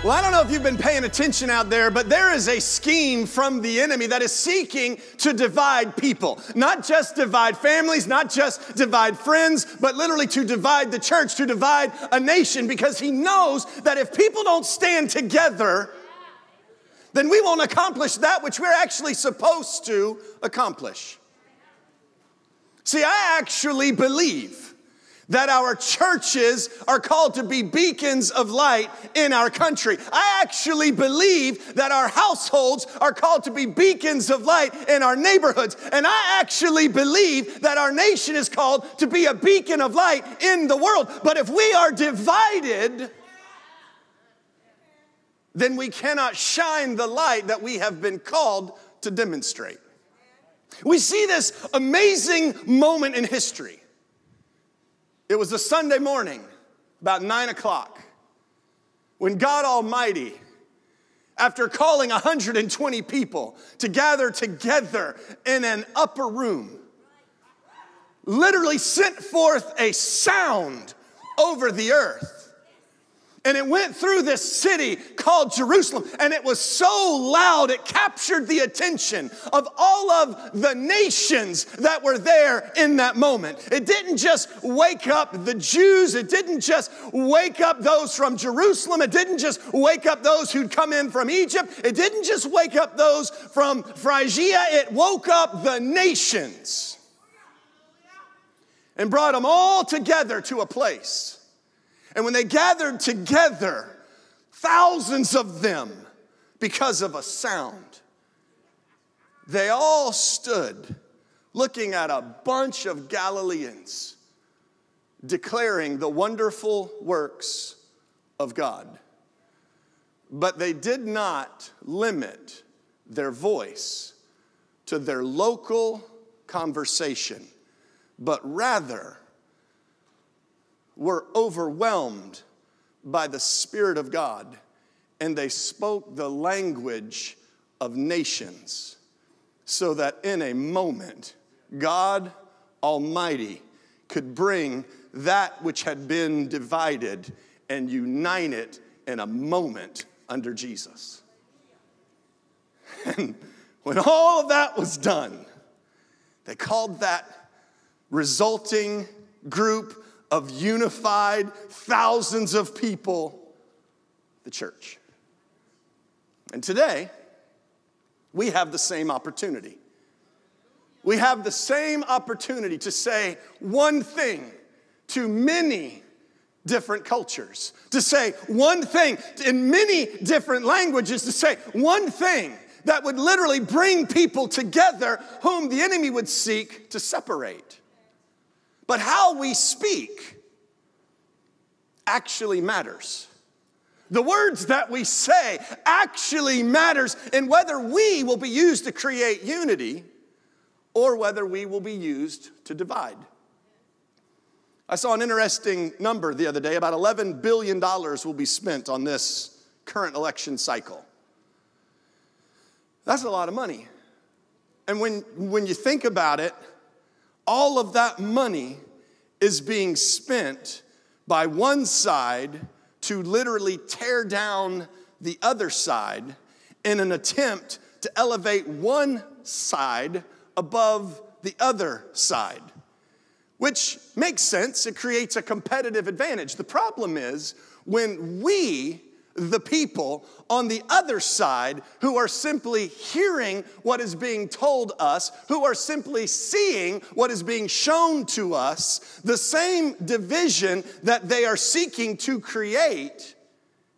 Well, I don't know if you've been paying attention out there, but there is a scheme from the enemy that is seeking to divide people. Not just divide families, not just divide friends, but literally to divide the church, to divide a nation, because he knows that if people don't stand together, then we won't accomplish that which we're actually supposed to accomplish. See, I actually believe that our churches are called to be beacons of light in our country. I actually believe that our households are called to be beacons of light in our neighborhoods. And I actually believe that our nation is called to be a beacon of light in the world. But if we are divided, then we cannot shine the light that we have been called to demonstrate. We see this amazing moment in history. It was a Sunday morning, about 9 o'clock, when God Almighty, after calling 120 people to gather together in an upper room, literally sent forth a sound over the earth. And it went through this city called Jerusalem, and it was so loud it captured the attention of all of the nations that were there in that moment. It didn't just wake up the Jews. It didn't just wake up those from Jerusalem. It didn't just wake up those who'd come in from Egypt. It didn't just wake up those from Phrygia. It woke up the nations and brought them all together to a place. And when they gathered together, thousands of them, because of a sound, they all stood looking at a bunch of Galileans declaring the wonderful works of God. But they did not limit their voice to their local conversation, but rather were overwhelmed by the Spirit of God, and they spoke the language of nations, so that in a moment, God Almighty could bring that which had been divided and unite it in a moment under Jesus. And when all of that was done, they called that resulting group of unified thousands of people, the church. And today, we have the same opportunity. We have the same opportunity to say one thing to many different cultures, to say one thing in many different languages, to say one thing that would literally bring people together whom the enemy would seek to separate. But how we speak actually matters. The words that we say actually matters in whether we will be used to create unity or whether we will be used to divide. I saw an interesting number the other day. About $11 billion will be spent on this current election cycle. That's a lot of money. And when you think about it, all of that money is being spent by one side to literally tear down the other side in an attempt to elevate one side above the other side, which makes sense. It creates a competitive advantage. The problem is when we, the people on the other side, who are simply hearing what is being told us, who are simply seeing what is being shown to us, the same division that they are seeking to create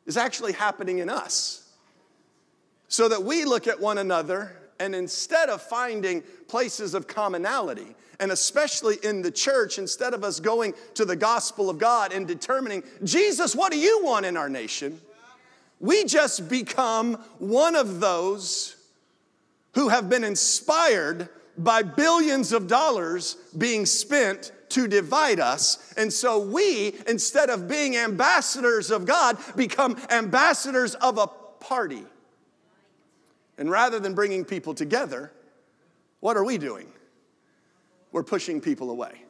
is actually happening in us. So that we look at one another, and instead of finding places of commonality, and especially in the church, instead of us going to the gospel of God and determining, Jesus, what do you want in our nation? We just become one of those who have been inspired by billions of dollars being spent to divide us. And so we, instead of being ambassadors of God, become ambassadors of a party. And rather than bringing people together, what are we doing? We're pushing people away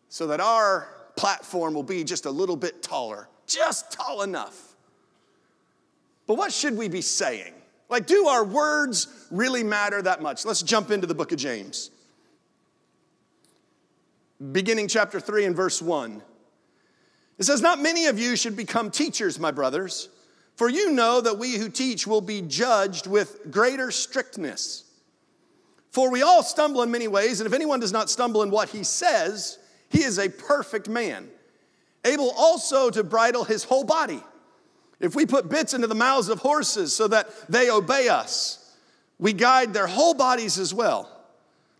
so that our platform will be just a little bit taller, just tall enough But what should we be saying? Like, do our words really matter that much? Let's jump into the book of James. Beginning chapter 3 and verse 1. It says, "Not many of you should become teachers, my brothers, for you know that we who teach will be judged with greater strictness. For we all stumble in many ways, and if anyone does not stumble in what he says, he is a perfect man, able also to bridle his whole body. If we put bits into the mouths of horses so that they obey us, we guide their whole bodies as well.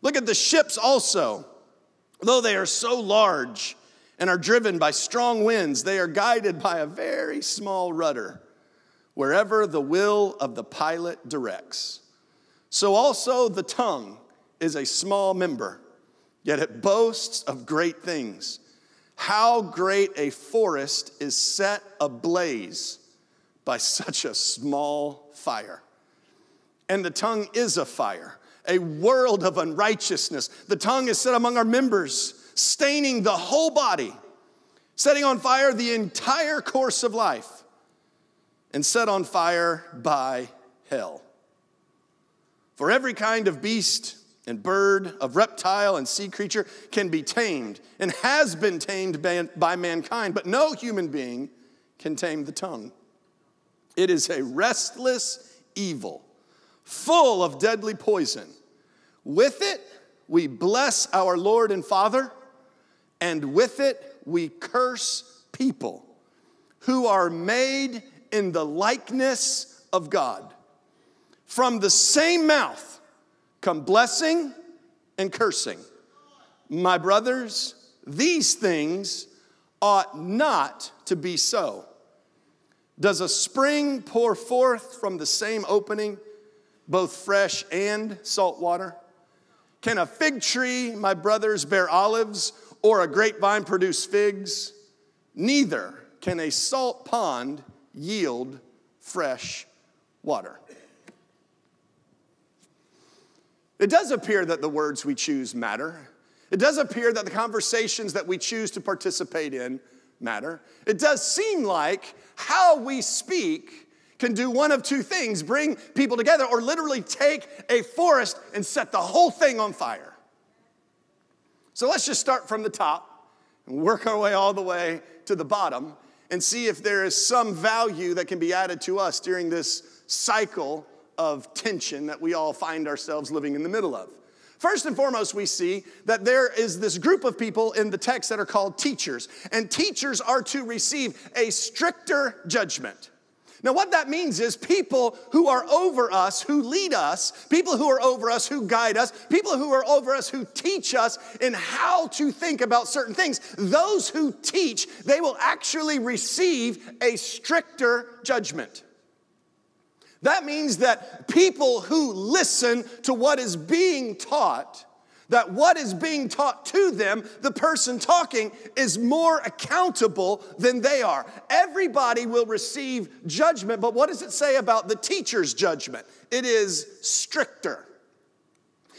Look at the ships also. Though they are so large and are driven by strong winds, they are guided by a very small rudder, wherever the will of the pilot directs. So also the tongue is a small member, yet it boasts of great things. How great a forest is set ablaze by such a small fire. And the tongue is a fire, a world of unrighteousness. The tongue is set among our members, staining the whole body, setting on fire the entire course of life, and set on fire by hell. For every kind of beast and bird, of reptile and sea creature can be tamed and has been tamed by mankind, but no human being can tame the tongue. It is a restless evil, full of deadly poison. With it we bless our Lord and Father, and with it we curse people who are made in the likeness of God. From the same mouth come blessing and cursing. My brothers, these things ought not to be so. Does a spring pour forth from the same opening both fresh and salt water? Can a fig tree, my brothers, bear olives, or a grapevine produce figs? Neither can a salt pond yield fresh water. It does appear that the words we choose matter. It does appear that the conversations that we choose to participate in matter. It does seem like how we speak can do one of two things: bring people together, or literally take a forest and set the whole thing on fire. So let's just start from the top and work our way all the way to the bottom and see if there is some value that can be added to us during this cycle of tension that we all find ourselves living in the middle of. First and foremost, we see that there is this group of people in the text that are called teachers, and teachers are to receive a stricter judgment. Now, what that means is people who are over us, who lead us, people who are over us, who guide us, people who are over us, who teach us in how to think about certain things. Those who teach, they will actually receive a stricter judgment. That means that people who listen to what is being taught, that what is being taught to them, the person talking, is more accountable than they are. Everybody will receive judgment, but what does it say about the teacher's judgment? It is stricter.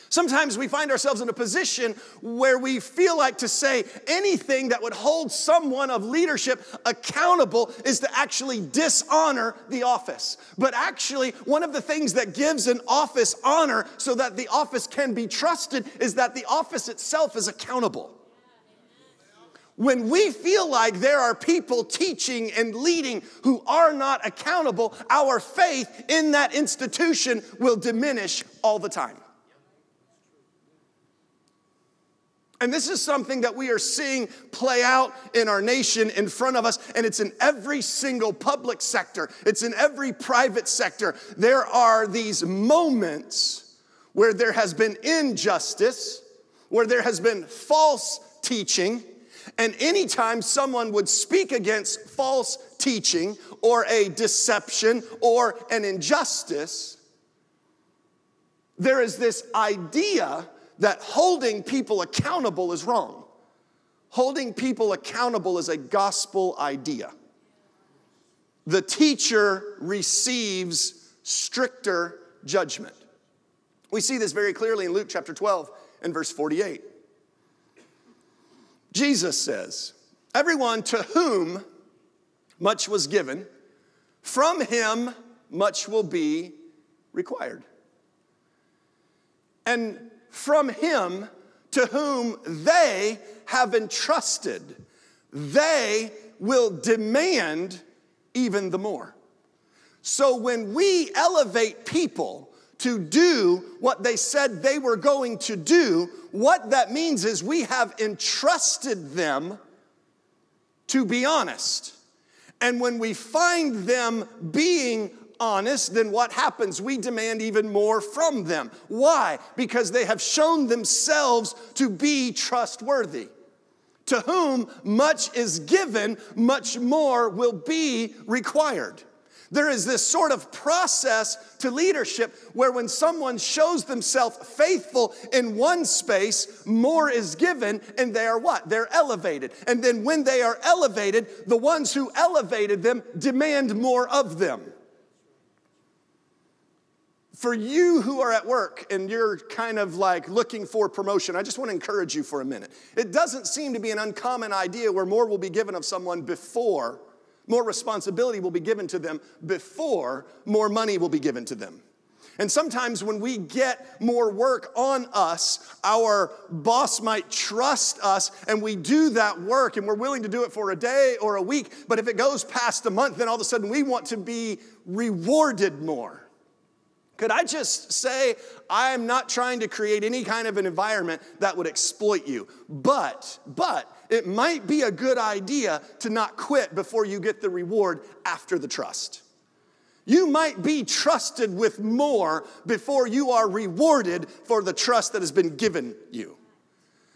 Sometimes we find ourselves in a position where we feel like to say anything that would hold someone of leadership accountable is to actually dishonor the office. But actually, one of the things that gives an office honor so that the office can be trusted is that the office itself is accountable. When we feel like there are people teaching and leading who are not accountable, our faith in that institution will diminish all the time. And this is something that we are seeing play out in our nation in front of us, and it's in every single public sector. It's in every private sector. There are these moments where there has been injustice, where there has been false teaching, and anytime someone would speak against false teaching or a deception or an injustice, there is this idea that holding people accountable is wrong. Holding people accountable is a gospel idea. The teacher receives stricter judgment. We see this very clearly in Luke chapter 12 and verse 48. Jesus says, "Everyone to whom much was given, from him much will be required. And from him to whom they have entrusted, they will demand even the more. So when we elevate people to do what they said they were going to do, what that means is we have entrusted them to be honest. And when we find them being honest, then what happens? We demand even more from them. Why? Because they have shown themselves to be trustworthy. To whom much is given, much more will be required. There is this sort of process to leadership where when someone shows themselves faithful in one space, more is given, and they are what? They're elevated. And then when they are elevated, the ones who elevated them demand more of them. For you who are at work and you're kind of like looking for promotion, I just want to encourage you for a minute. It doesn't seem to be an uncommon idea where more will be given of someone before, more responsibility will be given to them before more money will be given to them. And sometimes when we get more work on us, our boss might trust us and we do that work and we're willing to do it for a day or a week. But if it goes past a month, then all of a sudden we want to be rewarded more. Could I just say, I am not trying to create any kind of an environment that would exploit you. But it might be a good idea to not quit before you get the reward after the trust. You might be trusted with more before you are rewarded for the trust that has been given you.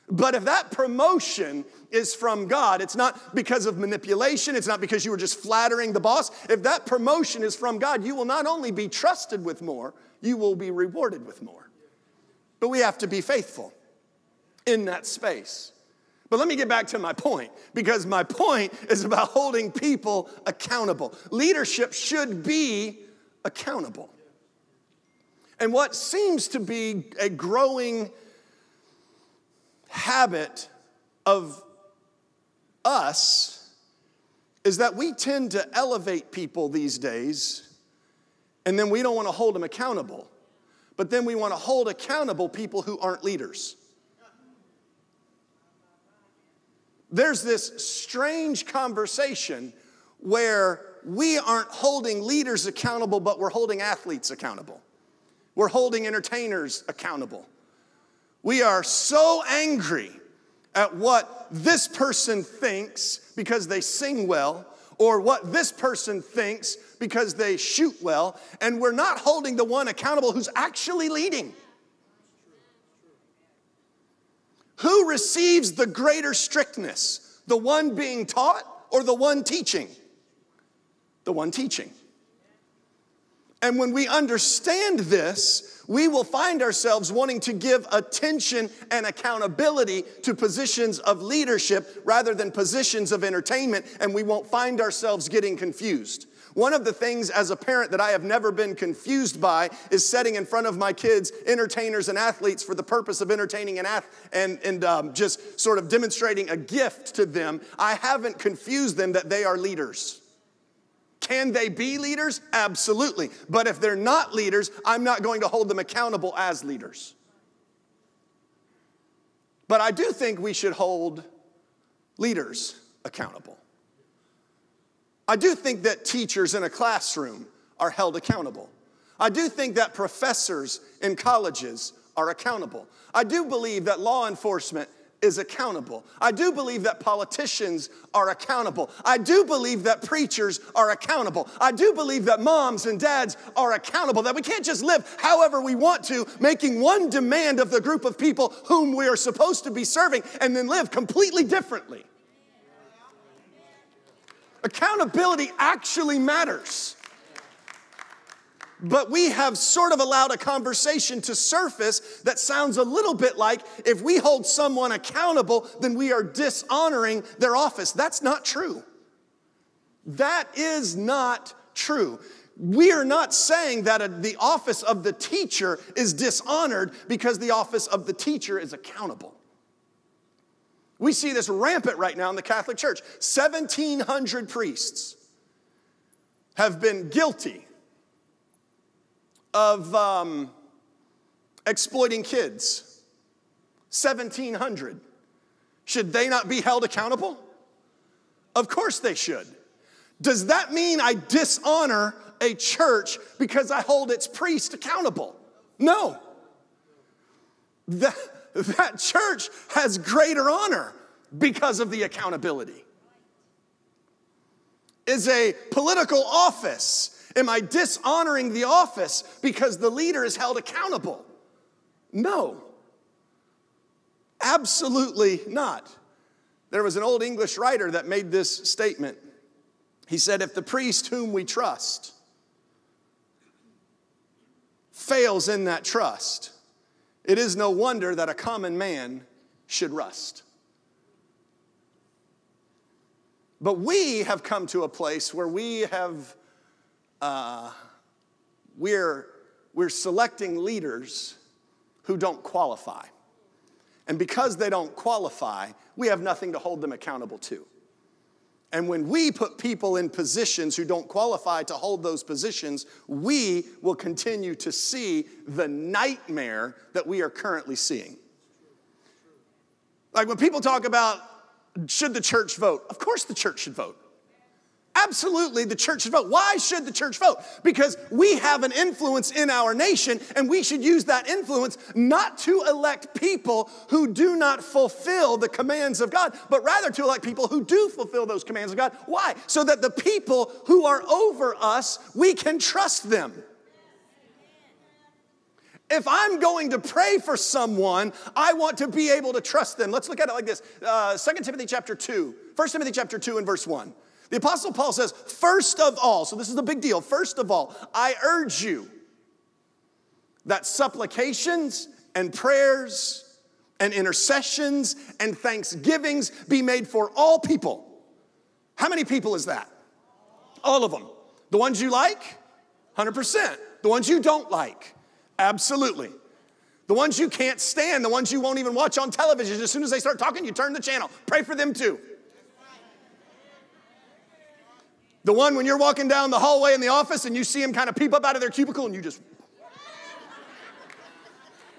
But if that promotion is from God, it's not because of manipulation, it's not because you were just flattering the boss. If that promotion is from God, you will not only be trusted with more, you will be rewarded with more. But we have to be faithful in that space. But let me get back to my point, because my point is about holding people accountable. Leadership should be accountable. And what seems to be a growing habit of us is that we tend to elevate people these days, and then we don't want to hold them accountable. But then we want to hold accountable people who aren't leaders. There's this strange conversation where we aren't holding leaders accountable, but we're holding athletes accountable. We're holding entertainers accountable. We are so angry at what this person thinks because they sing well, or what this person thinks because they shoot well, and we're not holding the one accountable who's actually leading. Who receives the greater strictness? The one being taught or the one teaching? The one teaching. And when we understand this, we will find ourselves wanting to give attention and accountability to positions of leadership rather than positions of entertainment, and we won't find ourselves getting confused. One of the things as a parent that I have never been confused by is setting in front of my kids entertainers and athletes for the purpose of entertaining and just sort of demonstrating a gift to them. I haven't confused them that they are leaders. Can they be leaders? Absolutely. But if they're not leaders, I'm not going to hold them accountable as leaders. But I do think we should hold leaders accountable. I do think that teachers in a classroom are held accountable. I do think that professors in colleges are accountable. I do believe that law enforcement is accountable. I do believe that politicians are accountable. I do believe that preachers are accountable. I do believe that moms and dads are accountable, that we can't just live however we want to, making one demand of the group of people whom we are supposed to be serving and then live completely differently. Accountability actually matters. But we have sort of allowed a conversation to surface that sounds a little bit like if we hold someone accountable, then we are dishonoring their office. That's not true. That is not true. We are not saying that the office of the teacher is dishonored because the office of the teacher is accountable. We see this rampant right now in the Catholic Church. 1,700 priests have been guilty of exploiting kids. 1,700. Should they not be held accountable? Of course they should. Does that mean I dishonor a church because I hold its priest accountable? No. That church has greater honor because of the accountability. Is a political office, am I dishonoring the office because the leader is held accountable? No. Absolutely not. There was an old English writer that made this statement. He said, if the priest whom we trust fails in that trust, it is no wonder that a common man should rust. But we have come to a place where we're selecting leaders who don't qualify. And because they don't qualify, we have nothing to hold them accountable to. And when we put people in positions who don't qualify to hold those positions, we will continue to see the nightmare that we are currently seeing. Like when people talk about, should the church vote? Of course the church should vote. Absolutely, the church should vote. Why should the church vote? Because we have an influence in our nation, and we should use that influence not to elect people who do not fulfill the commands of God, but rather to elect people who do fulfill those commands of God. Why? So that the people who are over us, we can trust them. If I'm going to pray for someone, I want to be able to trust them. Let's look at it like this. 2 Timothy chapter 2, 1 Timothy chapter 2 and verse 1. The Apostle Paul says, first of all, so this is the big deal, first of all, I urge you that supplications and prayers and intercessions and thanksgivings be made for all people. How many people is that? All of them. The ones you like? 100%. The ones you don't like? Absolutely. The ones you can't stand, the ones you won't even watch on television, as soon as they start talking, you turn the channel. Pray for them too. The one when you're walking down the hallway in the office and you see them kind of peep up out of their cubicle and you just...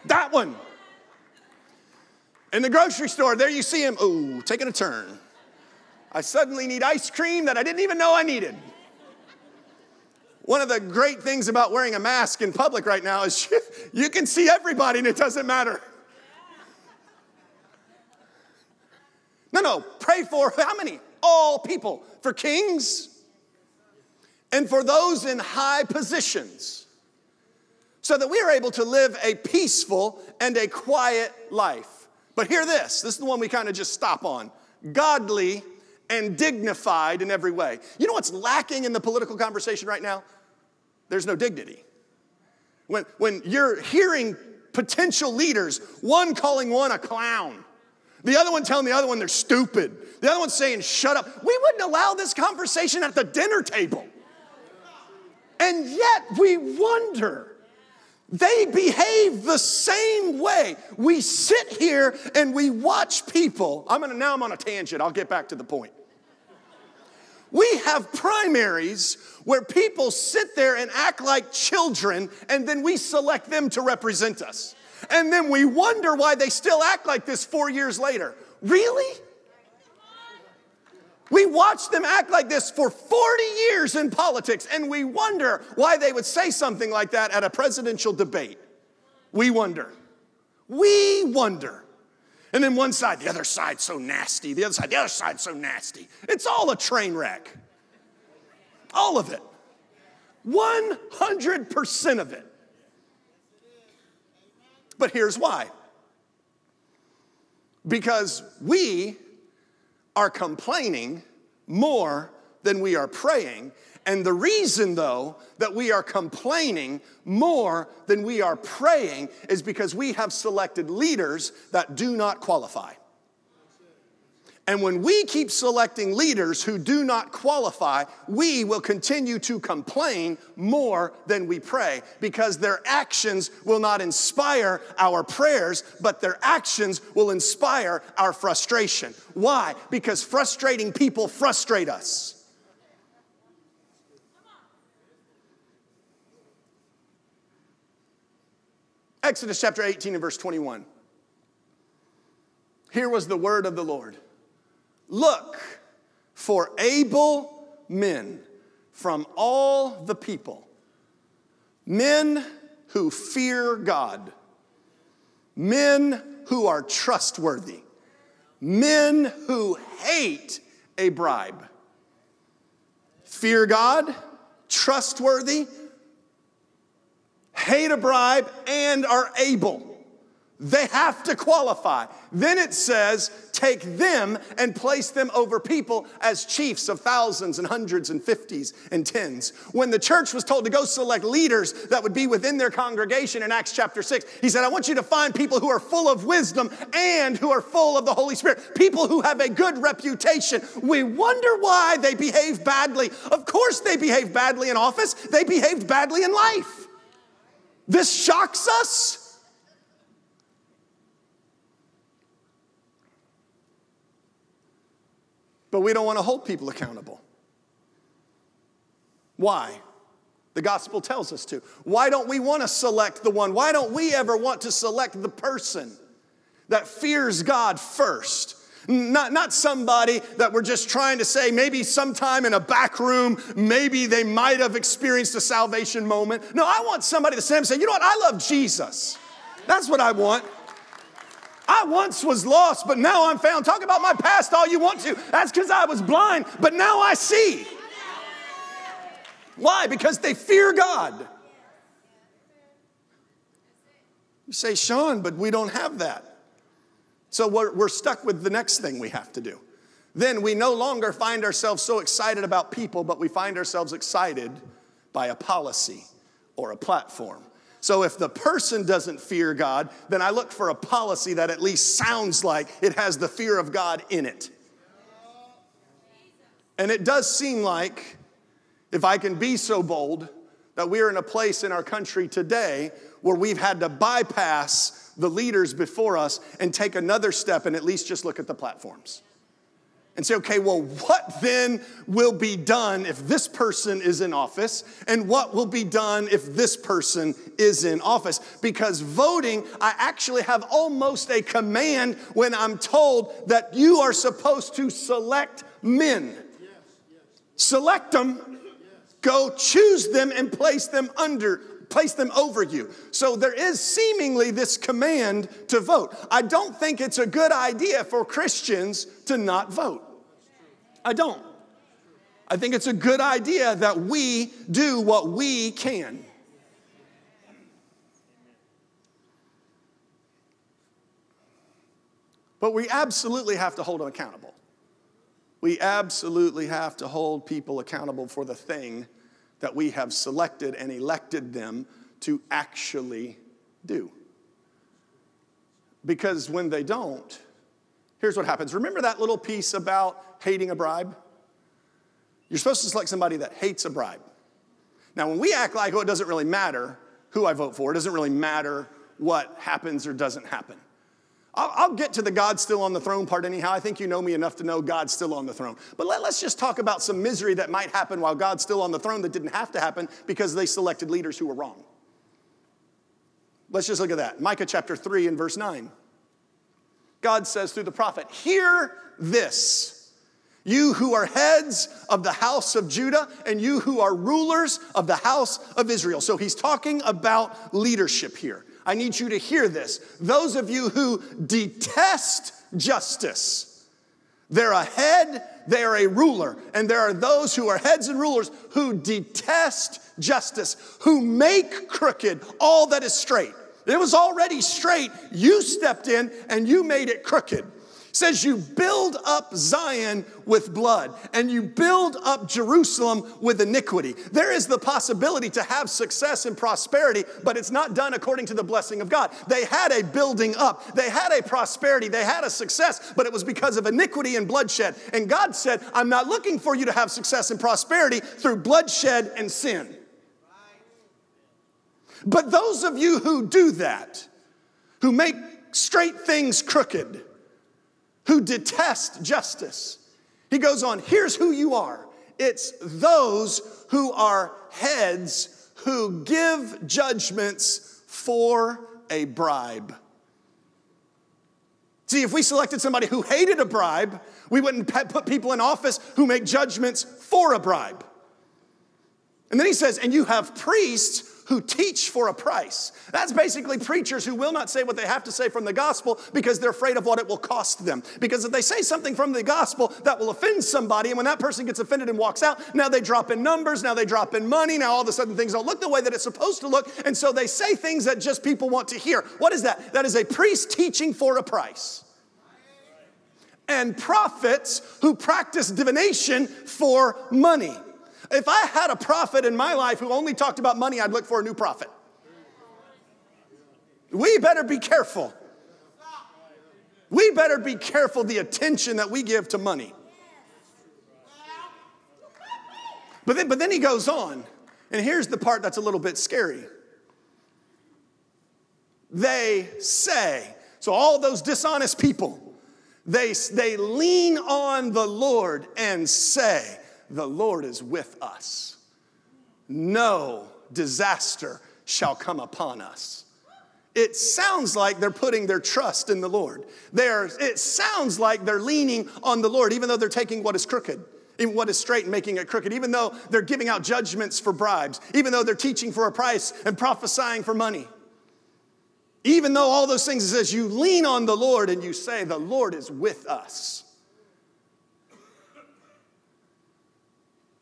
That one. In the grocery store, there you see him, ooh, taking a turn. I suddenly need ice cream that I didn't even know I needed. One of the great things about wearing a mask in public right now is you can see everybody and it doesn't matter. No, pray for how many? All people. For kings and for those in high positions, so that we are able to live a peaceful and a quiet life. But hear this is the one we kind of just stop on. Godly and dignified in every way. You know what's lacking in the political conversation right now? There's no dignity. When you're hearing potential leaders, one calling one a clown, the other one telling the other one they're stupid, the other one saying shut up, we wouldn't allow this conversation at the dinner table. And yet we wonder, they behave the same way. We sit here and we watch people. Now I'm on a tangent. I'll get back to the point. We have primaries where people sit there and act like children, and then we select them to represent us. And then we wonder why they still act like this 4 years later. Really? We watch them act like this for 40 years in politics, and we wonder why they would say something like that at a presidential debate. We wonder. We wonder. And then one side, the other side's so nasty. The other side's so nasty. It's all a train wreck. All of it. 100% of it. But here's why. Because we are complaining more than we are praying. And the reason, though, that we are complaining more than we are praying is because we have selected leaders that do not qualify. And when we keep selecting leaders who do not qualify, we will continue to complain more than we pray, because their actions will not inspire our prayers, but their actions will inspire our frustration. Why? Because frustrating people frustrate us. Exodus chapter 18 and verse 21. Here was the word of the Lord. Look for able men from all the people, men who fear God, men who are trustworthy, men who hate a bribe. Fear God, trustworthy, hate a bribe, and are able. They have to qualify. Then it says, take them and place them over people as chiefs of thousands and hundreds and fifties and tens. When the church was told to go select leaders that would be within their congregation in Acts chapter 6, he said, I want you to find people who are full of wisdom and who are full of the Holy Spirit. People who have a good reputation. We wonder why they behave badly. Of course they behave badly in office. They behaved badly in life. This shocks us. But we don't want to hold people accountable. Why? The gospel tells us to. Why don't we want to select the one? Why don't we ever want to select the person that fears God first? Not somebody that we're just trying to say maybe sometime in a back room, maybe they might have experienced a salvation moment. No, I want somebody to stand up and say, you know what, I love Jesus. That's what I want. I once was lost, but now I'm found. Talk about my past all you want to. That's because I was blind, but now I see. Why? Because they fear God. You say, Sean, but we don't have that. So we're stuck with the next thing we have to do. Then we no longer find ourselves so excited about people, but we find ourselves excited by a policy or a platform. So if the person doesn't fear God, then I look for a policy that at least sounds like it has the fear of God in it. And it does seem like, if I can be so bold, that we're in a place in our country today where we've had to bypass the leaders before us and take another step and at least just look at the platforms. And say, okay, well, what then will be done if this person is in office? And what will be done if this person is in office? Because voting, I actually have almost a command when I'm told that you are supposed to select men. Select them, go choose them and place them over you. So there is seemingly this command to vote. I don't think it's a good idea for Christians to not vote. I don't. I think it's a good idea that we do what we can. But we absolutely have to hold them accountable. We absolutely have to hold people accountable for the thing that we have selected and elected them to actually do. Because when they don't, here's what happens. Remember that little piece about hating a bribe? You're supposed to select somebody that hates a bribe. Now, when we act like, oh, it doesn't really matter who I vote for, it doesn't really matter what happens or doesn't happen. I'll get to the God's still on the throne part anyhow. I think you know me enough to know God's still on the throne. But let's just talk about some misery that might happen while God's still on the throne that didn't have to happen because they selected leaders who were wrong. Let's just look at that. Micah chapter 3 and verse 9. God says through the prophet, hear this, you who are heads of the house of Judah and you who are rulers of the house of Israel. So he's talking about leadership here. I need you to hear this. Those of you who detest justice, they're a head, they are a ruler. And there are those who are heads and rulers who detest justice, who make crooked all that is straight. It was already straight. You stepped in and you made it crooked. It says you build up Zion with blood and you build up Jerusalem with iniquity. There is the possibility to have success and prosperity, but it's not done according to the blessing of God. They had a building up. They had a prosperity. They had a success, but it was because of iniquity and bloodshed. And God said, I'm not looking for you to have success and prosperity through bloodshed and sin. But those of you who do that, who make straight things crooked, who detest justice, he goes on, here's who you are. It's those who are heads who give judgments for a bribe. See, if we selected somebody who hated a bribe, we wouldn't put people in office who make judgments for a bribe. And then he says, and you have priests who teach for a price. That's basically preachers who will not say what they have to say from the gospel because they're afraid of what it will cost them. Because if they say something from the gospel, that will offend somebody. And when that person gets offended and walks out, now they drop in numbers, now they drop in money, now all of a sudden things don't look the way that it's supposed to look. And so they say things that just people want to hear. What is that? That is a priest teaching for a price. And prophets who practice divination for money. If I had a prophet in my life who only talked about money, I'd look for a new prophet. We better be careful. We better be careful the attention that we give to money. But then he goes on, and here's the part that's a little bit scary. They say, so all those dishonest people, they lean on the Lord and say, the Lord is with us. No disaster shall come upon us. It sounds like they're putting their trust in the Lord. It sounds like they're leaning on the Lord, even though they're taking what is crooked, even what is straight and making it crooked, even though they're giving out judgments for bribes, even though they're teaching for a price and prophesying for money. Even though all those things, it says you lean on the Lord and you say, the Lord is with us.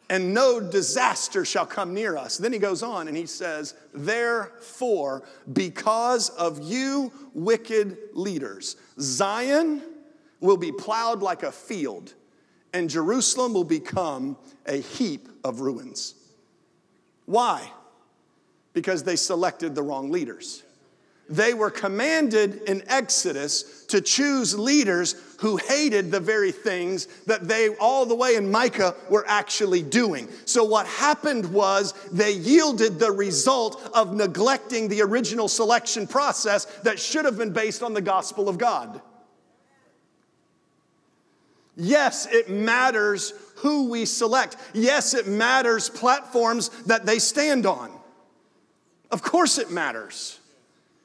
And no disaster shall come near us. Then he goes on and he says, therefore, because of you wicked leaders, Zion will be plowed like a field, and Jerusalem will become a heap of ruins. Why? Because they selected the wrong leaders. They were commanded in Exodus to choose leaders who hated the very things that they, all the way in Micah, were actually doing. So what happened was they yielded the result of neglecting the original selection process that should have been based on the gospel of God. Yes, it matters who we select. Yes, it matters platforms that they stand on. Of course it matters.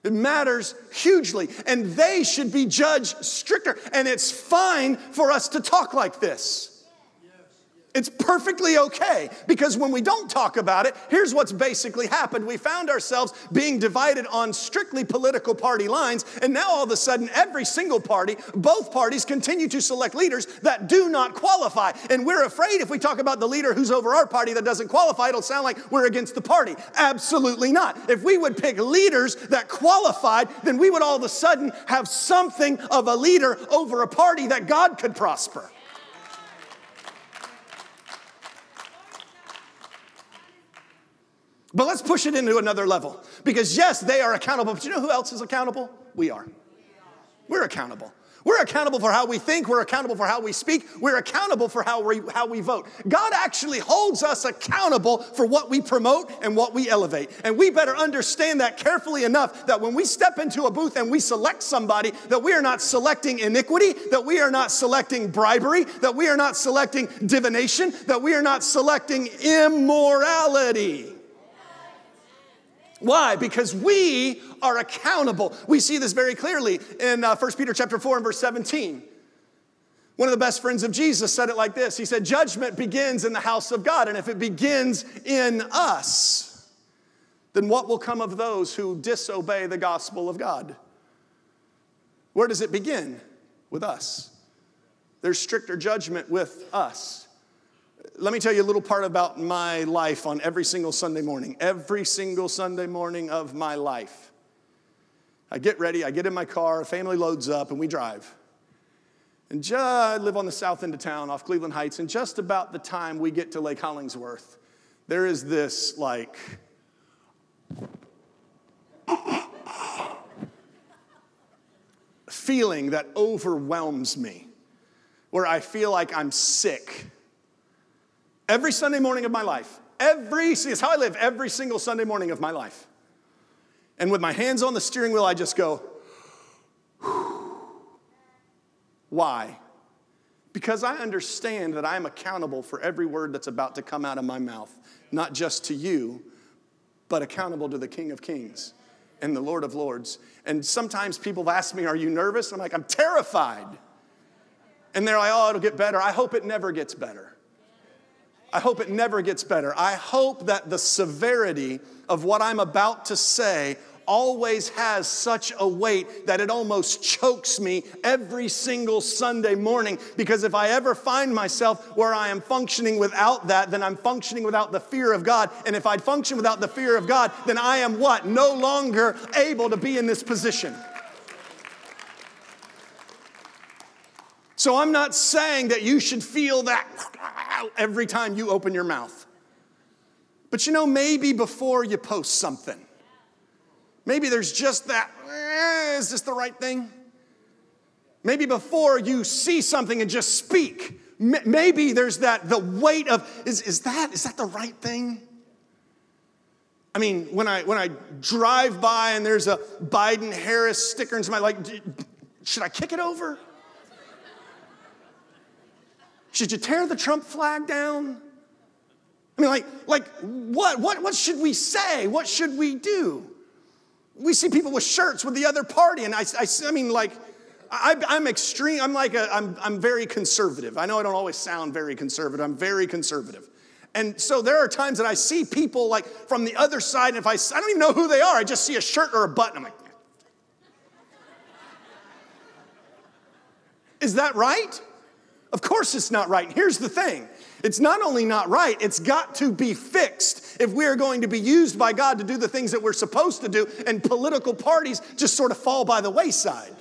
It matters hugely, and they should be judged stricter. And it's fine for us to talk like this. It's perfectly okay, because when we don't talk about it, here's what's basically happened. We found ourselves being divided on strictly political party lines, and now all of a sudden, every single party, both parties continue to select leaders that do not qualify. And we're afraid if we talk about the leader who's over our party that doesn't qualify, it'll sound like we're against the party. Absolutely not. If we would pick leaders that qualified, then we would all of a sudden have something of a leader over a party that God could prosper. But let's push it into another level. Because yes, they are accountable. But you know who else is accountable? We are. We're accountable. We're accountable for how we think. We're accountable for how we speak. We're accountable for how we vote. God actually holds us accountable for what we promote and what we elevate. And we better understand that carefully enough that when we step into a booth and we select somebody, that we are not selecting iniquity, that we are not selecting bribery, that we are not selecting divination, that we are not selecting immorality. Why? Because we are accountable. We see this very clearly in 1 Peter chapter 4 and verse 17. One of the best friends of Jesus said it like this. He said, judgment begins in the house of God. And if it begins in us, then what will come of those who disobey the gospel of God? Where does it begin? With us. There's stricter judgment with us. Let me tell you a little part about my life on every single Sunday morning. Every single Sunday morning of my life. I get ready, I get in my car, family loads up, and we drive. And I live on the south end of town off Cleveland Heights, and just about the time we get to Lake Hollingsworth, there is this feeling that overwhelms me, where I feel like I'm sick. Every Sunday morning of my life. It's how I live every single Sunday morning of my life. And with my hands on the steering wheel, I just go, whew. Why? Because I understand that I'm accountable for every word that's about to come out of my mouth. Not just to you, but accountable to the King of Kings. and the Lord of Lords. And sometimes people ask me, are you nervous? I'm like, I'm terrified. And they're like, oh, it'll get better. I hope it never gets better. I hope it never gets better. I hope that the severity of what I'm about to say always has such a weight that it almost chokes me every single Sunday morning. Because if I ever find myself where I am functioning without that, then I'm functioning without the fear of God. And if I function without the fear of God, then I am what? No longer able to be in this position. So I'm not saying that you should feel that every time you open your mouth. But maybe before you post something, maybe there's just that, is this the right thing? Maybe before you see something and just speak, maybe there's the weight of, is that the right thing? I mean, when I drive by and there's a Biden-Harris sticker and somebody like, should I kick it over? Should you tear the Trump flag down? I mean, what should we say? What should we do? We see people with shirts with the other party, and I'm extreme. I'm very conservative. I know I don't always sound very conservative. I'm very conservative. And so there are times that I see people like from the other side, and if I don't even know who they are, I just see a shirt or a button. I'm like, is that right? Of course it's not right. And here's the thing. It's not only not right, it's got to be fixed if we are going to be used by God to do the things that we're supposed to do, and political parties just sort of fall by the wayside.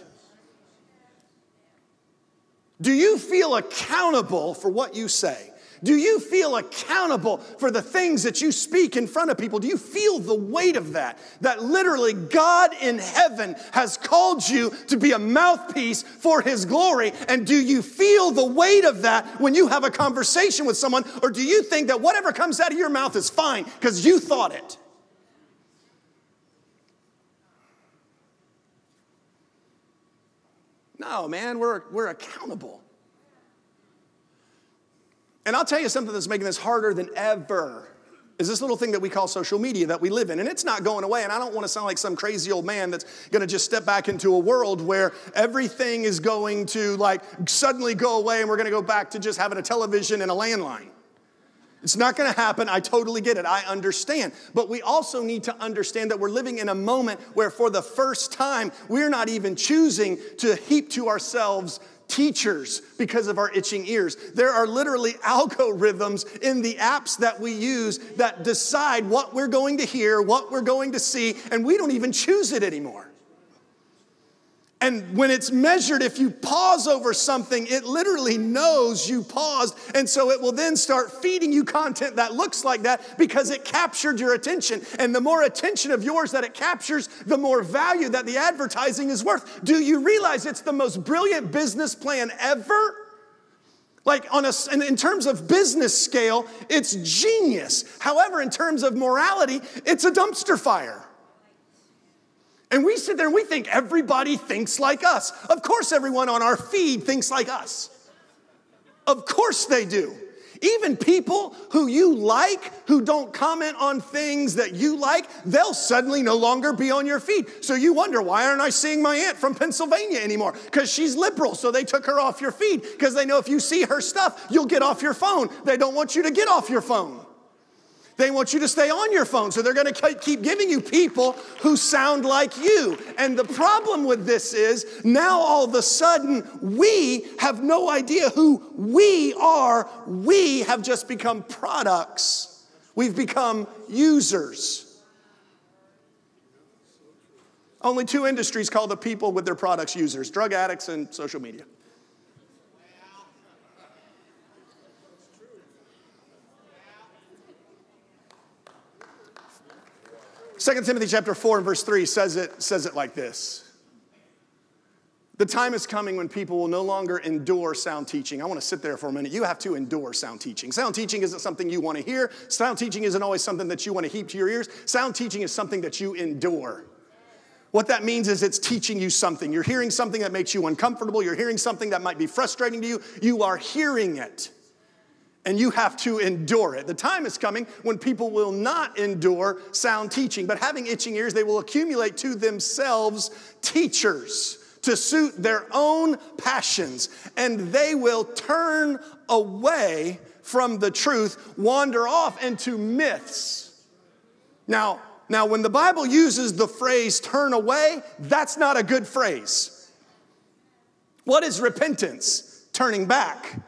Do you feel accountable for what you say? Do you feel accountable for the things that you speak in front of people? Do you feel the weight of that? That literally God in heaven has called you to be a mouthpiece for His glory. And do you feel the weight of that when you have a conversation with someone? Or do you think that whatever comes out of your mouth is fine because you thought it? No, man, we're accountable. And I'll tell you something that's making this harder than ever is this little thing that we call social media that we live in. And it's not going away. And I don't want to sound like some crazy old man that's going to just step back into a world where everything is going to suddenly go away and we're going to go back to just having a television and a landline. It's not going to happen. I totally get it. I understand. But we also need to understand that we're living in a moment where for the first time, we're not even choosing to heap to ourselves teachers because of our itching ears. There are literally algorithms in the apps that we use that decide what we're going to hear, what we're going to see, and we don't even choose it anymore. And when it's measured, if you pause over something, it literally knows you paused, and so it will then start feeding you content that looks like that because it captured your attention. And the more attention of yours that it captures, the more value that the advertising is worth. Do you realize it's the most brilliant business plan ever? In terms of business scale, it's genius. However, in terms of morality, it's a dumpster fire. And we sit there and we think everybody thinks like us. Of course everyone on our feed thinks like us. Of course they do. Even people who you like, who don't comment on things that you like, they'll suddenly no longer be on your feed. So you wonder, why aren't I seeing my aunt from Pennsylvania anymore? Because she's liberal, so they took her off your feed. Because they know if you see her stuff, you'll get off your phone. They don't want you to get off your phone. They want you to stay on your phone, so they're going to keep giving you people who sound like you. And the problem with this is now all of a sudden we have no idea who we are. We have just become products. We've become users. Only two industries call the people with their products users: drug addicts and social media. 2 Timothy chapter 4 and verse 3 says it like this. The time is coming when people will no longer endure sound teaching. I want to sit there for a minute. You have to endure sound teaching. Sound teaching isn't something you want to hear. Sound teaching isn't always something that you want to heap to your ears. Sound teaching is something that you endure. What that means is it's teaching you something. You're hearing something that makes you uncomfortable. You're hearing something that might be frustrating to you. You are hearing it. And you have to endure it. The time is coming when people will not endure sound teaching, but having itching ears, they will accumulate to themselves teachers to suit their own passions, and they will turn away from the truth, wander off into myths. Now, when the Bible uses the phrase turn away, that's not a good phrase. What is repentance? Turning back.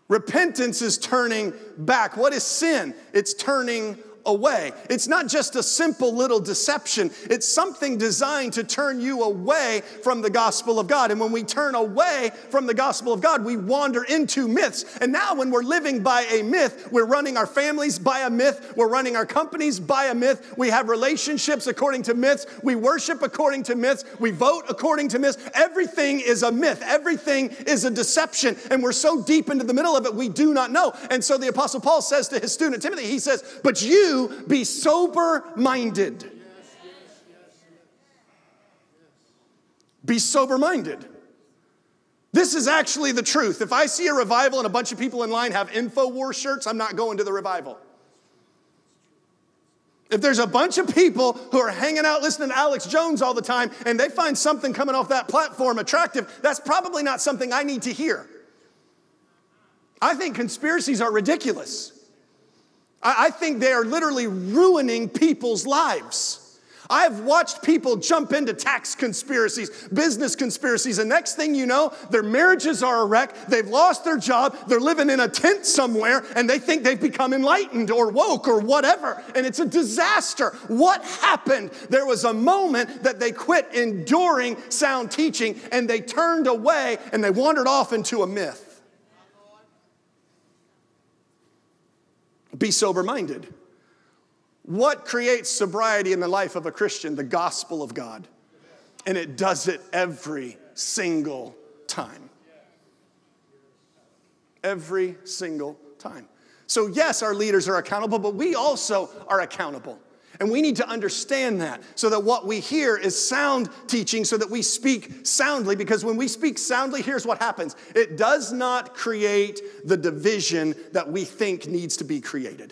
Repentance is turning back. What is sin? It's turning away. It's not just a simple little deception. It's something designed to turn you away from the gospel of God. And when we turn away from the gospel of God, we wander into myths. And now when we're living by a myth, we're running our families by a myth. We're running our companies by a myth. We have relationships according to myths. We worship according to myths. We vote according to myths. Everything is a myth. Everything is a deception. And we're so deep into the middle of it, we do not know. And so the Apostle Paul says to his student Timothy, he says, but you be sober-minded. Be sober-minded. This is actually the truth. If I see a revival and a bunch of people in line have InfoWars shirts, I'm not going to the revival. If there's a bunch of people who are hanging out listening to Alex Jones all the time and they find something coming off that platform attractive, that's probably not something I need to hear. I think conspiracies are ridiculous. I think they are literally ruining people's lives. I've watched people jump into tax conspiracies, business conspiracies, and next thing you know, their marriages are a wreck, they've lost their job, they're living in a tent somewhere, and they think they've become enlightened or woke or whatever, and it's a disaster. What happened? There was a moment that they quit enduring sound teaching, and they turned away, and they wandered off into a myth. Be sober-minded. What creates sobriety in the life of a Christian? The gospel of God. And it does it every single time. Every single time. So yes, our leaders are accountable, but we also are accountable. And we need to understand that so that what we hear is sound teaching so that we speak soundly. Because when we speak soundly, here's what happens. It does not create the division that we think needs to be created.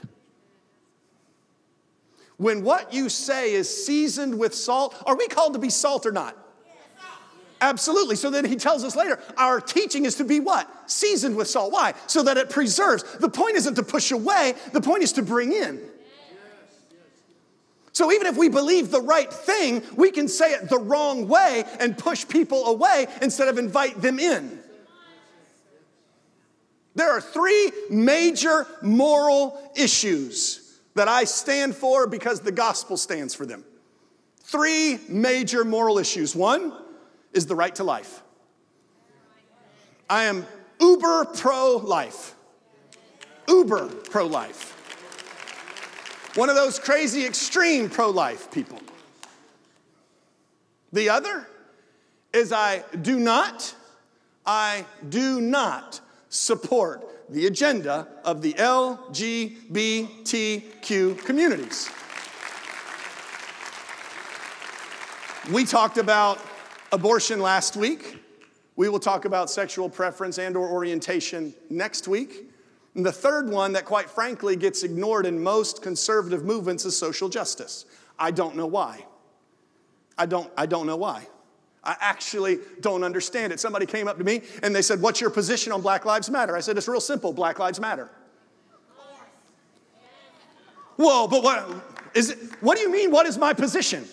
When what you say is seasoned with salt, are we called to be salt or not? Absolutely. So then he tells us later, our teaching is to be what? Seasoned with salt. Why? So that it preserves. The point isn't to push away. The point is to bring in. So even if we believe the right thing, we can say it the wrong way and push people away instead of invite them in. There are three major moral issues that I stand for because the gospel stands for them. Three major moral issues. One is the right to life. I am uber pro-life. Uber pro-life. One of those crazy extreme pro-life people. The other is I do not support the agenda of the LGBTQ communities. We talked about abortion last week. We will talk about sexual preference and or orientation next week. And the third one that quite frankly gets ignored in most conservative movements is social justice. I don't know why. I don't know why. I actually don't understand it. Somebody came up to me and they said, "What's your position on Black Lives Matter?" I said, "It's real simple. Black Lives Matter." Whoa, but what is it? What do you mean, what is my position?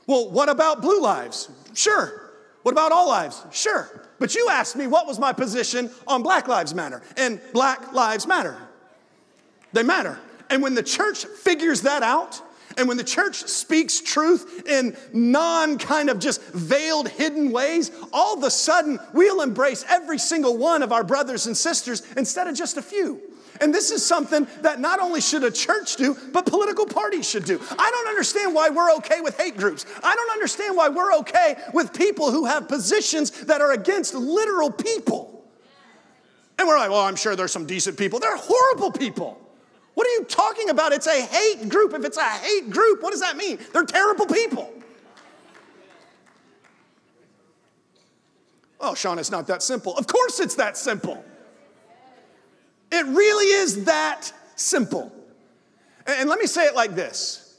Well, what about blue lives? Sure. What about all lives? Sure. But you asked me what was my position on Black Lives Matter. And Black Lives matter. They matter. And when the church figures that out, and when the church speaks truth in kind of just veiled, hidden ways, all of a sudden we'll embrace every single one of our brothers and sisters instead of just a few. And this is something that not only should a church do, but political parties should do. I don't understand why we're okay with hate groups. I don't understand why we're okay with people who have positions that are against literal people. And we're like, well, I'm sure there's some decent people. They're horrible people. What are you talking about? It's a hate group. If it's a hate group, what does that mean? They're terrible people. Oh, Sean, it's not that simple. Of course it's that simple. It really is that simple. And let me say it like this.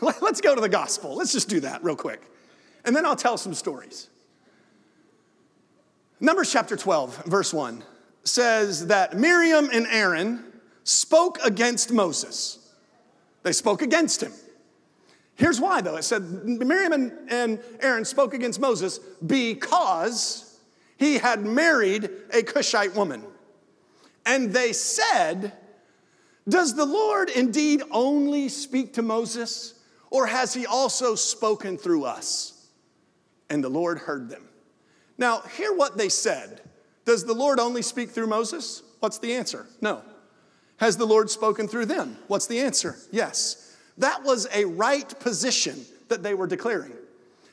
Let's go to the gospel. Let's just do that real quick. And then I'll tell some stories. Numbers chapter 12, verse 1 says that Miriam and Aaron spoke against Moses. They spoke against him. Here's why, though. It said Miriam and Aaron spoke against Moses because he had married a Cushite woman. And they said, does the Lord indeed only speak to Moses, or has he also spoken through us? And the Lord heard them. Now, hear what they said. Does the Lord only speak through Moses? What's the answer? No. Has the Lord spoken through them? What's the answer? Yes. That was a right position that they were declaring.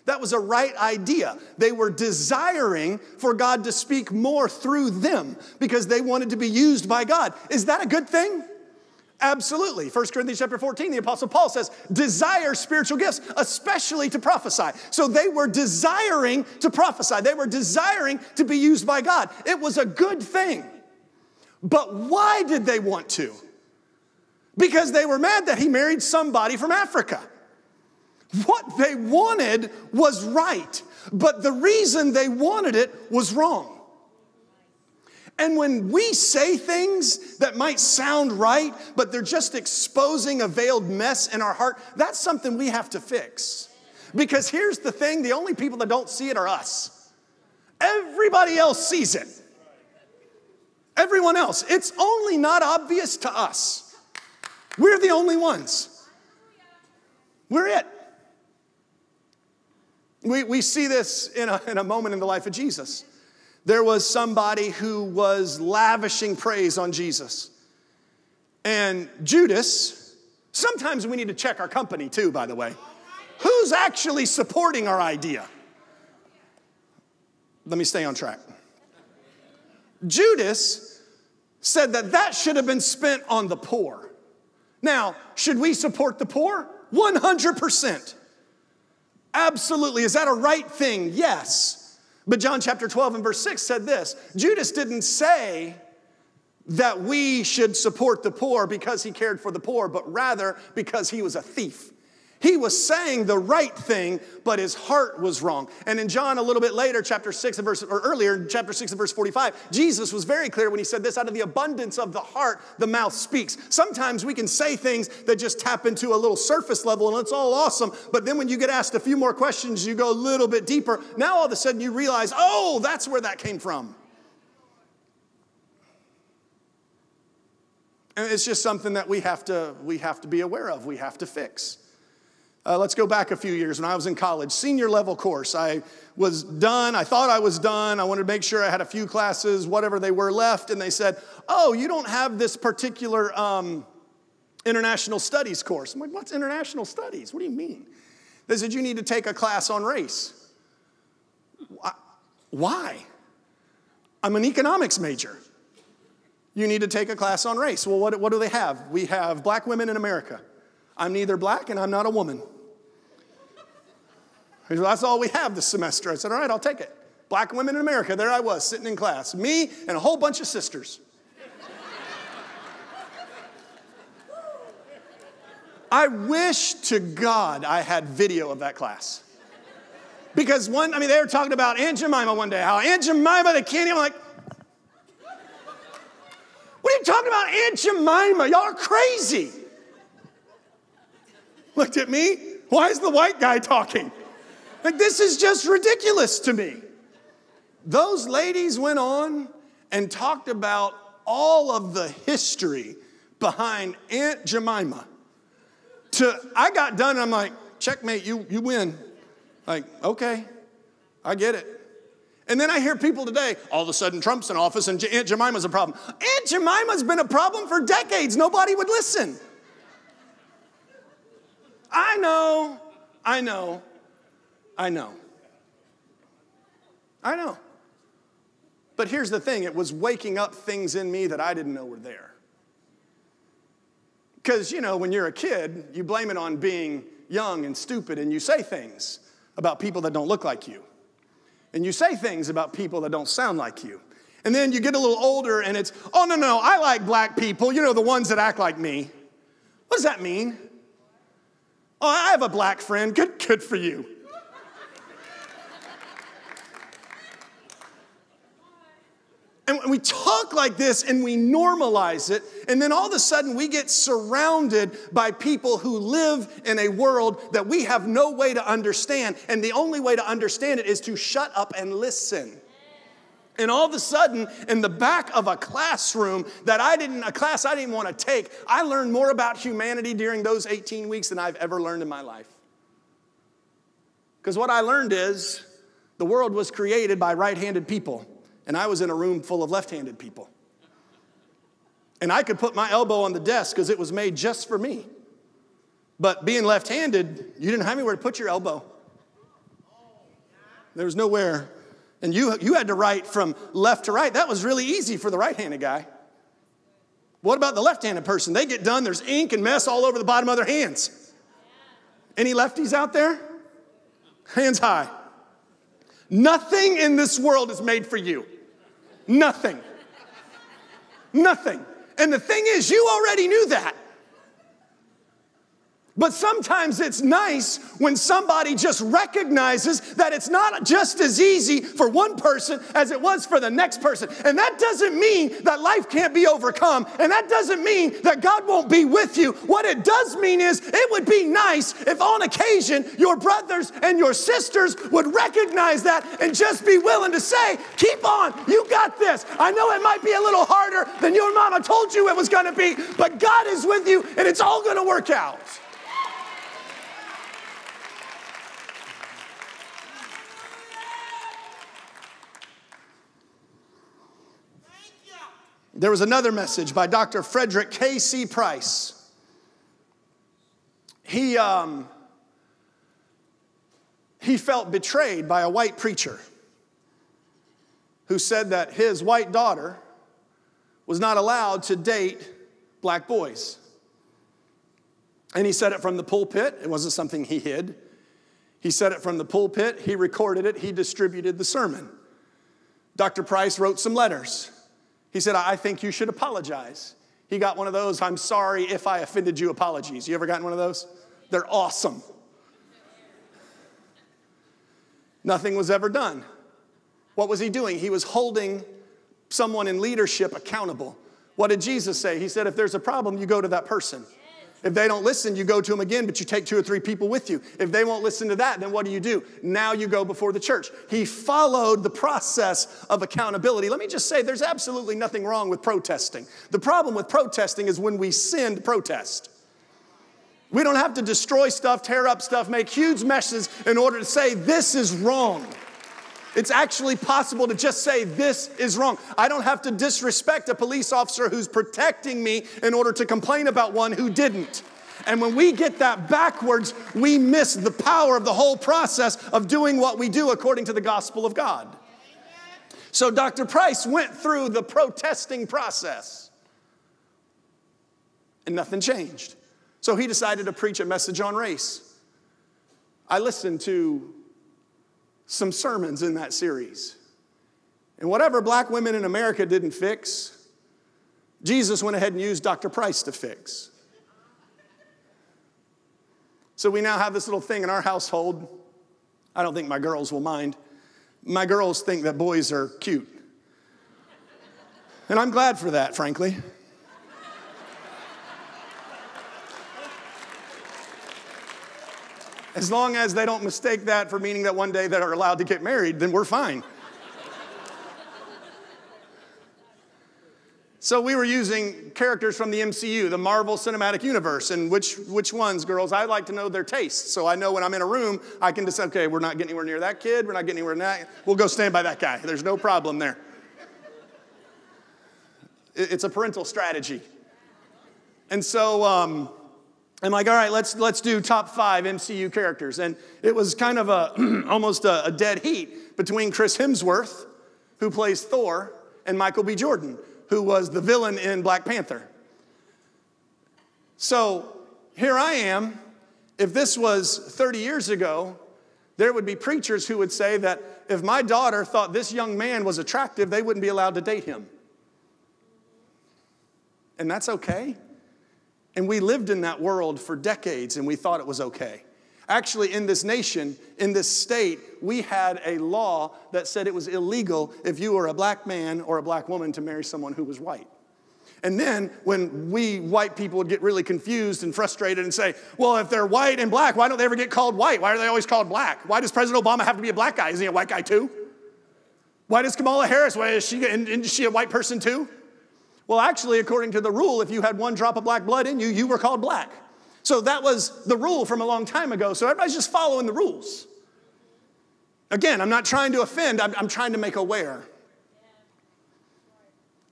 That was a right idea. They were desiring for God to speak more through them because they wanted to be used by God. Is that a good thing? Absolutely. 1 Corinthians chapter 14, the Apostle Paul says, desire spiritual gifts, especially to prophesy. So they were desiring to prophesy. They were desiring to be used by God. It was a good thing. But why did they want to? Because they were mad that he married somebody from Africa. What they wanted was right, but the reason they wanted it was wrong. And when we say things that might sound right, but they're just exposing a veiled mess in our heart, that's something we have to fix. Because here's the thing, the only people that don't see it are us. Everybody else sees it. Everyone else. It's only not obvious to us. We're the only ones. We're it. We see this in a moment in the life of Jesus. There was somebody who was lavishing praise on Jesus. And Judas, sometimes we need to check our company too, by the way. Who's actually supporting our idea? Let me stay on track. Judas said that should have been spent on the poor. Now, should we support the poor? 100%. Absolutely. Is that a right thing? Yes. But John chapter 12 and verse 6 said this. Judas didn't say that we should support the poor because he cared for the poor, but rather because he was a thief. He was saying the right thing, but his heart was wrong. And in John a little bit later, chapter 6 and earlier, chapter 6 and verse 45, Jesus was very clear when he said this, out of the abundance of the heart, the mouth speaks. Sometimes we can say things that just tap into a little surface level and it's all awesome. But then when you get asked a few more questions, you go a little bit deeper. Now all of a sudden you realize, oh, that's where that came from. And it's just something that we have to be aware of. We have to fix. Let's go back a few years when I was in college, senior level course. I was done. I thought I was done. I wanted to make sure I had a few classes, whatever they were left. And they said, oh, you don't have this particular international studies course. I'm like, what's international studies? What do you mean? They said, you need to take a class on race. Why? I'm an economics major. You need to take a class on race. Well, what do they have? We have black women in America. I'm neither black and I'm not a woman. Well, that's all we have this semester. I said, all right, I'll take it. Black women in America. There I was, sitting in class. Me and a whole bunch of sisters. I wish to God I had video of that class. Because they were talking about Aunt Jemima one day. How Aunt Jemima, the candy, I'm like, what are you talking about, Aunt Jemima? Y'all are crazy. Looked at me. Why is the white guy talking? Like, this is just ridiculous to me. Those ladies went on and talked about all of the history behind Aunt Jemima. I got done and I'm like, checkmate, you win. Like, okay, I get it. And then I hear people today, all of a sudden Trump's in office and Aunt Jemima's a problem. Aunt Jemima's been a problem for decades. Nobody would listen. I know. But here's the thing. It was waking up things in me that I didn't know were there. Because, when you're a kid, you blame it on being young and stupid, and you say things about people that don't look like you. And you say things about people that don't sound like you. And then you get a little older and it's, oh, no, I like black people. You know, the ones that act like me. What does that mean? Oh, I have a black friend. Good for you. And we talk like this and we normalize it, and then all of a sudden we get surrounded by people who live in a world that we have no way to understand, and the only way to understand it is to shut up and listen. And all of a sudden, in the back of a classroom a class I didn't want to take, I learned more about humanity during those 18 weeks than I've ever learned in my life. Because what I learned is the world was created by right-handed people. And I was in a room full of left-handed people. And I could put my elbow on the desk because it was made just for me. But being left-handed, you didn't have anywhere to put your elbow. There was nowhere. And you had to write from left to right. That was really easy for the right-handed guy. What about the left-handed person? They get done, there's ink and mess all over the bottom of their hands. Any lefties out there? Hands high. Nothing in this world is made for you. Nothing. Nothing. And the thing is, you already knew that. But sometimes it's nice when somebody just recognizes that it's not just as easy for one person as it was for the next person. And that doesn't mean that life can't be overcome. And that doesn't mean that God won't be with you. What it does mean is it would be nice if on occasion your brothers and your sisters would recognize that and just be willing to say, keep on, you got this. I know it might be a little harder than your mama told you it was going to be, but God is with you and it's all going to work out. There was another message by Dr. Frederick K.C. Price. He felt betrayed by a white preacher who said that his white daughter was not allowed to date black boys. And he said it from the pulpit. It wasn't something he hid. He said it from the pulpit. He recorded it. He distributed the sermon. Dr. Price wrote some letters. He said, I think you should apologize. He got one of those, I'm sorry if I offended you apologies. You ever gotten one of those? They're awesome. Nothing was ever done. What was he doing? He was holding someone in leadership accountable. What did Jesus say? He said, if there's a problem, you go to that person. If they don't listen, you go to them again, but you take 2 or 3 people with you. If they won't listen to that, then what do? Now you go before the church. He followed the process of accountability. Let me just say, there's absolutely nothing wrong with protesting. The problem with protesting is when we sin to protest. We don't have to destroy stuff, tear up stuff, make huge messes in order to say this is wrong. It's actually possible to just say this is wrong. I don't have to disrespect a police officer who's protecting me in order to complain about one who didn't. And when we get that backwards, we miss the power of the whole process of doing what we do according to the gospel of God. So Dr. Price went through the protesting process and nothing changed. So he decided to preach a message on race. I listened to some sermons in that series. And whatever black women in America didn't fix, Jesus went ahead and used Dr. Price to fix. So we now have this little thing in our household. I don't think my girls will mind. My girls think that boys are cute. And I'm glad for that, frankly. As long as they don't mistake that for meaning that one day they are allowed to get married, then we're fine. So we were using characters from the MCU, the Marvel Cinematic Universe, and which ones, girls? I like to know their tastes. So I know when I'm in a room, I can decide, okay, we're not getting anywhere near that kid, we're not getting anywhere near that. We'll go stand by that guy. There's no problem there. It's a parental strategy. And so I'm like, all right, let's do top 5 MCU characters. And it was kind of almost a dead heat between Chris Hemsworth, who plays Thor, and Michael B. Jordan, who was the villain in Black Panther. So here I am. If this was 30 years ago, There would be preachers who would say that if my daughter thought this young man was attractive, they wouldn't be allowed to date him. And that's okay. And we lived in that world for decades, and we thought it was okay. Actually, in this nation, in this state, we had a law that said it was illegal if you were a black man or a black woman to marry someone who was white. And then when we white people would get really confused and frustrated and say, well, if they're white and black, why don't they ever get called white? Why are they always called black? Why does President Obama have to be a black guy? Isn't he a white guy too? Why does Kamala Harris, is she a white person too? Well, actually, according to the rule, if you had one drop of black blood in you, you were called black. So that was the rule from a long time ago. So everybody's just following the rules. Again, I'm not trying to offend. I'm trying to make aware.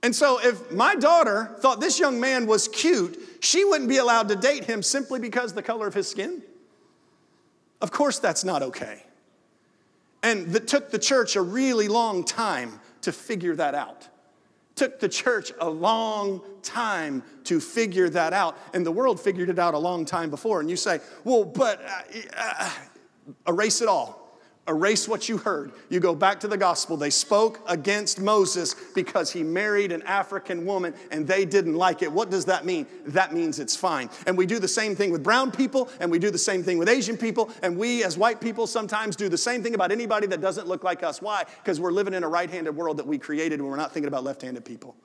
And so if my daughter thought this young man was cute, she wouldn't be allowed to date him simply because of the color of his skin. Of course, that's not okay. And it took the church a really long time to figure that out. Took the church a long time to figure that out. And the world figured it out a long time before. And you say, well, but erase it all. Erase what you heard. You go back to the gospel. They spoke against Moses because he married an African woman and they didn't like it. What does that mean? That means it's fine. And we do the same thing with brown people, and we do the same thing with Asian people, and we as white people sometimes do the same thing about anybody that doesn't look like us. Why? Because we're living in a right-handed world that we created and we're not thinking about left-handed people.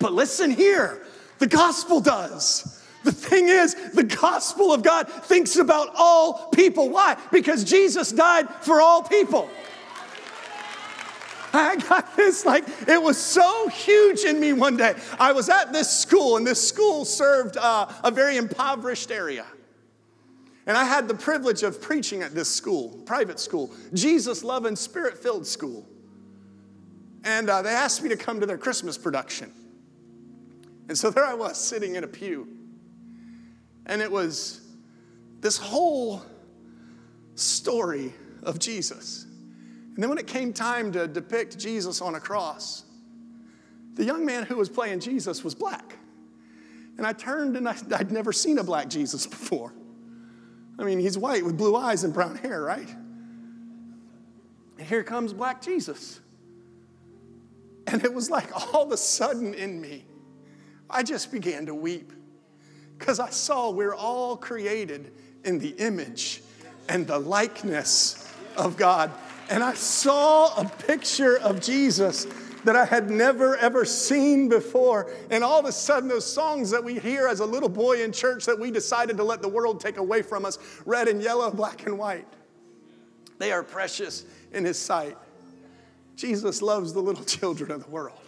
But listen here, the gospel does. The thing is, the gospel of God thinks about all people. Why? Because Jesus died for all people. I got this, it was so huge in me one day. I was at this school, and this school served a very impoverished area. And I had the privilege of preaching at this school, private school, Jesus-loving, spirit-filled school. And they asked me to come to their Christmas production. And so there I was, sitting in a pew. And it was this whole story of Jesus. And then when it came time to depict Jesus on a cross, the young man who was playing Jesus was black. And I turned and I'd never seen a black Jesus before. I mean, he's white with blue eyes and brown hair, right? And here comes black Jesus. And it was like all of a sudden in me, I just began to weep. Because I saw we're all created in the image and the likeness of God. And I saw a picture of Jesus that I had never, ever seen before. And all of a sudden, those songs that we hear as a little boy in church that we decided to let the world take away from us, red and yellow, black and white, they are precious in his sight. Jesus loves the little children of the world.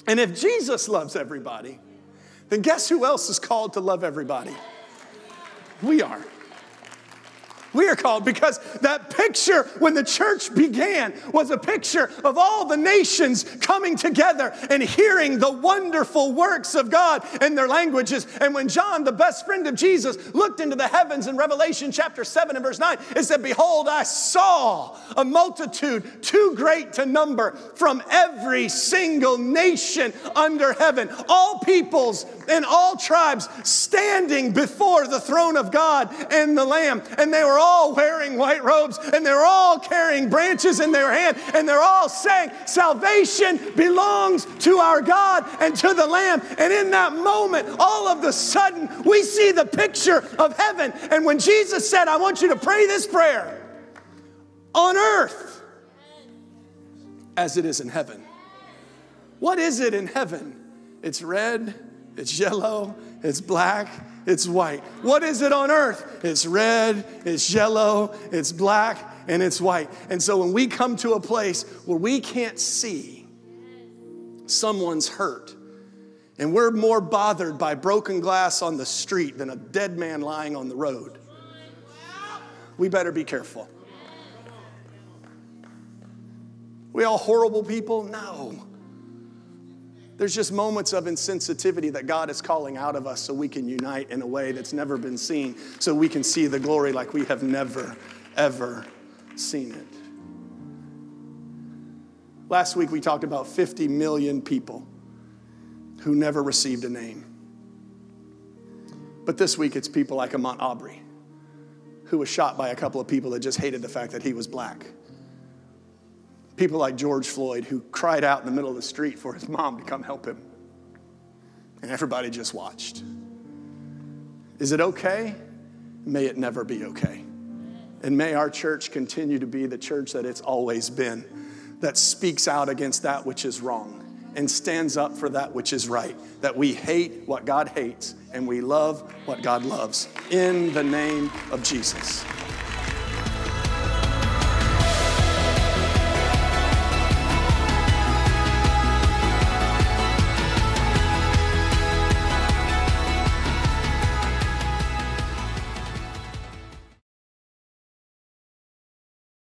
And if Jesus loves everybody, then guess who else is called to love everybody? We are. We are called because that picture when the church began was a picture of all the nations coming together and hearing the wonderful works of God in their languages. And when John, the best friend of Jesus, looked into the heavens in Revelation chapter 7 and verse 9, it said, behold, I saw a multitude too great to number from every single nation under heaven, all peoples and all tribes standing before the throne of God and the Lamb. And they were all wearing white robes, and they're all carrying branches in their hand, and they're all saying, salvation belongs to our God and to the Lamb. And in that moment, all of a sudden, we see the picture of heaven. And when Jesus said, I want you to pray this prayer, on earth as it is in heaven. What is it in heaven? It's red, it's yellow, it's black, it's white. What is it on earth? It's red, it's yellow, it's black, and it's white. And so when we come to a place where we can't see someone's hurt, and we're more bothered by broken glass on the street than a dead man lying on the road, we better be careful. We all horrible people? No. There's just moments of insensitivity that God is calling out of us so we can unite in a way that's never been seen, so we can see the glory like we have never, ever seen it. Last week we talked about 50 million people who never received a name. But this week it's people like Ahmaud Arbery who was shot by a couple of people that just hated the fact that he was black. People like George Floyd, who cried out in the middle of the street for his mom to come help him. And everybody just watched. Is it okay? May it never be okay. And may our church continue to be the church that it's always been, that speaks out against that which is wrong and stands up for that which is right, that we hate what God hates and we love what God loves. In the name of Jesus.